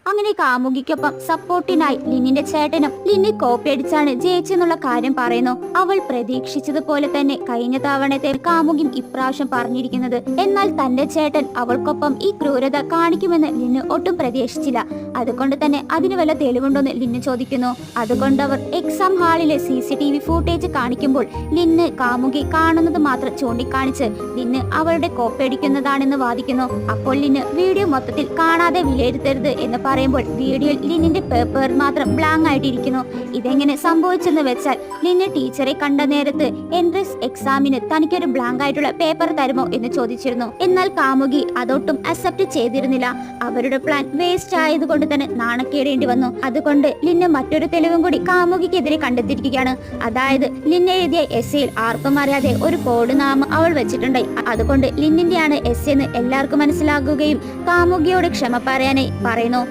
അങ്ങനെ കാമുകിക്കൊപ്പം സപ്പോർട്ടിനായി ലിന്നിന്റെ ചേട്ടനും ലിന്നി കോപ്പി അടിച്ചാണ് ജയിച്ചെന്നുള്ള കാര്യം പറയുന്നു. അവൾ പ്രതീക്ഷിച്ചതുപോലെ തന്നെ കഴിഞ്ഞ തവണത്തെ കാമുകി ഇപ്രാവശ്യം പറഞ്ഞിരിക്കുന്നത്. എന്നാൽ തന്റെ ചേട്ടൻ അവൾക്കൊപ്പം ഈ ക്രൂരത കാണിക്കുമെന്ന് ലിന്ന് ഒട്ടും പ്രതീക്ഷിച്ചില്ല. അതുകൊണ്ട് തന്നെ അതിന് വല്ല തെളിവുണ്ടോന്ന് ലിന്ന് ചോദിക്കുന്നു. അതുകൊണ്ട് അവർ എക്സാം ഹാളിലെ CCTV ഫൂട്ടേജ് കാണിക്കുമ്പോൾ ലിന്ന് കാമുകി കാണുന്നത് മാത്രം ചൂണ്ടിക്കാണിച്ച് ലിന്ന് അവളുടെ കോപ്പി അടിക്കുന്നതാണെന്ന് വാദിക്കുന്നു. അപ്പോൾ ലിന്ന് വീഡിയോ മൊത്തത്തിൽ കാണാതെ വിലയിരുത്തരുത് എന്ന് പറയുമ്പോൾ വീഡിയോയിൽ ലിന്നിന്റെ പേപ്പർ മാത്രം ബ്ലാങ്ക് ആയിട്ടിരിക്കുന്നു. ഇതെങ്ങനെ സംഭവിച്ചെന്ന് വെച്ചാൽ ലിന്ന് ടീച്ചറെ കണ്ട നേരത്ത് എൻട്രൻസ് എക്സാമിന് തനിക്കൊരു ബ്ലാങ്ക് ആയിട്ടുള്ള പേപ്പർ തരുമോ എന്ന് ചോദിച്ചിരുന്നു. എന്നാൽ കാമുകി അതൊട്ടും അക്സെപ്റ്റ് ചെയ്തിരുന്നില്ല. അവരുടെ പ്ലാൻ വേസ്റ്റ് ആയതുകൊണ്ട് തന്നെ നാണക്കേടേണ്ടി വന്നു. അതുകൊണ്ട് ലിന്ന് മറ്റൊരു തെളിവും കൂടി കാമുകിക്കെതിരെ കണ്ടെത്തിയിരിക്കുകയാണ്. അതായത് ലിന്ന് എഴുതിയ എസ്സേയിൽ ആർക്കും അറിയാതെ ഒരു കോഡ് നാമം അവൾ വെച്ചിട്ടുണ്ടായി. അതുകൊണ്ട് ലിന്നിന്റെയാണ് എസ്സേ എന്ന് എല്ലാവർക്കും മനസ്സിലാകുകയും കാമുകിയോട് ക്ഷമ പറയാനായി പറയുന്നു.